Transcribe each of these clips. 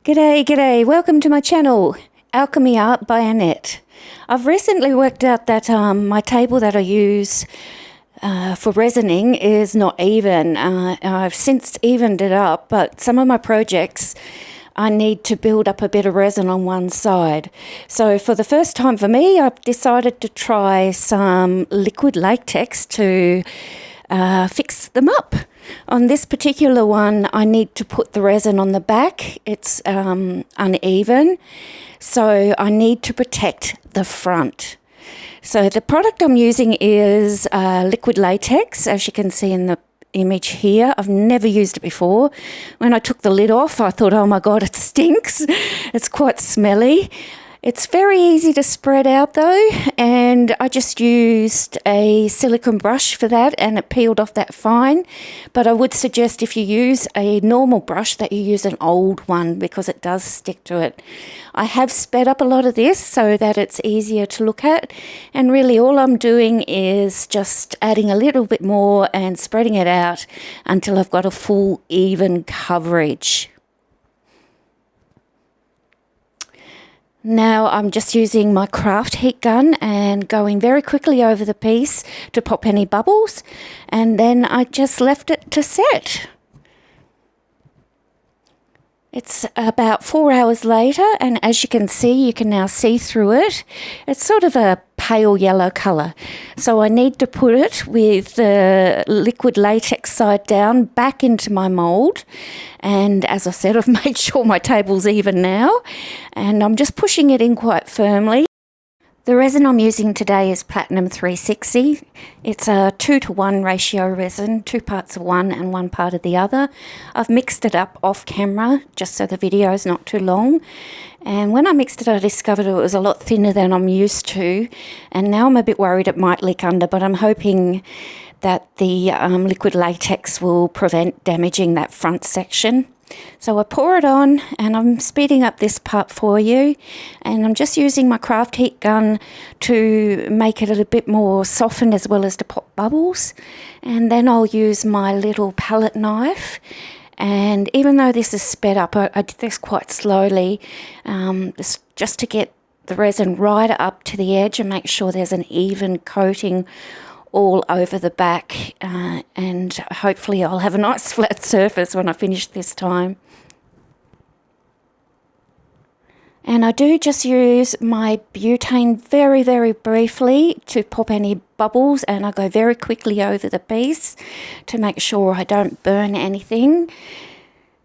G'day, g'day. Welcome to my channel, Alchemy Art by Annette. I've recently worked out that my table that I use for resining is not even. I've since evened it up, but some of my projects I need to build up a bit of resin on one side. So for the first time for me, I've decided to try some liquid latex to fix them up. On this particular one, I need to put the resin on the back. It's uneven, so I need to protect the front. So the product I'm using is liquid latex, as you can see in the image here. I've never used it before. When I took the lid off, I thought, oh my God, it stinks. It's quite smelly. It's very easy to spread out though, and I just used a silicone brush for that and it peeled off that fine. But I would suggest if you use a normal brush that you use an old one because it does stick to it. I have sped up a lot of this so that it's easier to look at, and really all I'm doing is just adding a little bit more and spreading it out until I've got a full even coverage. Now I'm just using my craft heat gun and going very quickly over the piece to pop any bubbles, and then I just left it to set. It's about 4 hours later, and as you can see, you can now see through it. It's sort of a pale yellow colour. So I need to put it with the liquid latex side down back into my mould. And as I said, I've made sure my table's even now, and I'm just pushing it in quite firmly. The resin I'm using today is Platinum 360. It's a 2-to-1 ratio resin, 2 parts of one and 1 part of the other. I've mixed it up off camera just so the video is not too long. And when I mixed it, I discovered it was a lot thinner than I'm used to. And now I'm a bit worried it might leak under, but I'm hoping that the liquid latex will prevent damaging that front section. So I pour it on, and I'm speeding up this part for you, and I'm just using my craft heat gun to make it a bit more softened as well as to pop bubbles. And then I'll use my little palette knife, and even though this is sped up, I did this quite slowly, just to get the resin right up to the edge and make sure there's an even coating all over the back, and hopefully I'll have a nice flat surface when I finish this time. And I do just use my butane very, very briefly to pop any bubbles, and I go very quickly over the piece to make sure I don't burn anything.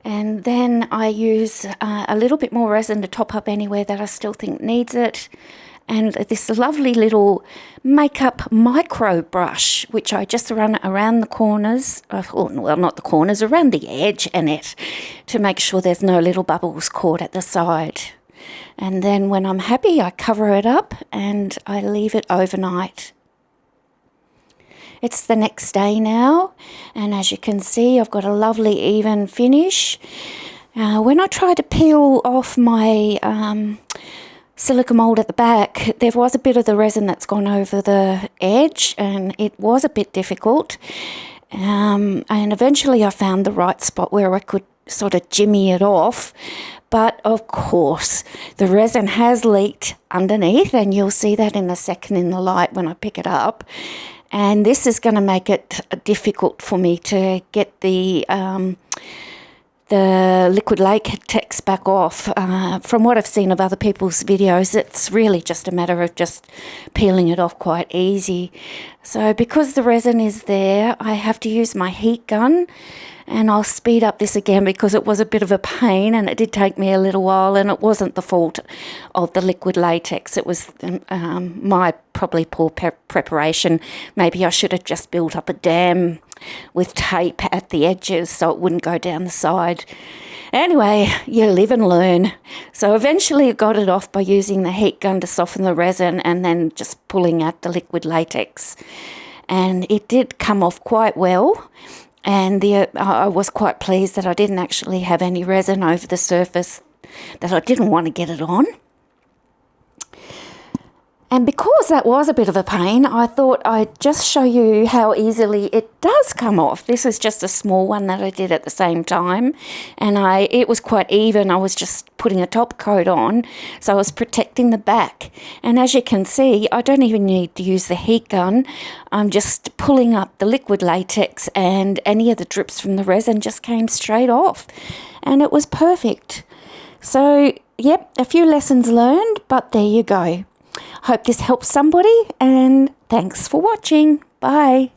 And then I use a little bit more resin to top up anywhere that I still think needs it. And this lovely little makeup micro brush, which I just run around the corners, well, not the corners, around the edge, Annette, to make sure there's no little bubbles caught at the side. And then when I'm happy, I cover it up and I leave it overnight. It's the next day now, and as you can see, I've got a lovely even finish. When I try to peel off my silica mould at the back, there was a bit of the resin that's gone over the edge, and it was a bit difficult. And eventually I found the right spot where I could sort of jimmy it off. But of course, the resin has leaked underneath, and you'll see that in a second in the light when I pick it up. And this is going to make it difficult for me to get the liquid latex back off. From what I've seen of other people's videos, it's really just a matter of just peeling it off quite easy. So because the resin is there, I have to use my heat gun, and I'll speed up this again because it was a bit of a pain and it did take me a little while, and it wasn't the fault of the liquid latex. It was my probably poor preparation. Maybe I should have just built up a dam with tape at the edges so it wouldn't go down the side. Anyway, you live and learn. So eventually I got it off by using the heat gun to soften the resin and then just pulling out the liquid latex. And it did come off quite well. And I was quite pleased that I didn't actually have any resin over the surface that I didn't want to get it on. And because that was a bit of a pain, I thought I'd just show you how easily it does come off. This is just a small one that I did at the same time, and it was quite even. I was just putting a top coat on, so I was protecting the back. And as you can see, I don't even need to use the heat gun. I'm just pulling up the liquid latex, and any of the drips from the resin just came straight off, and it was perfect. So, yep, a few lessons learned, but there you go. Hope this helps somebody, and thanks for watching. Bye.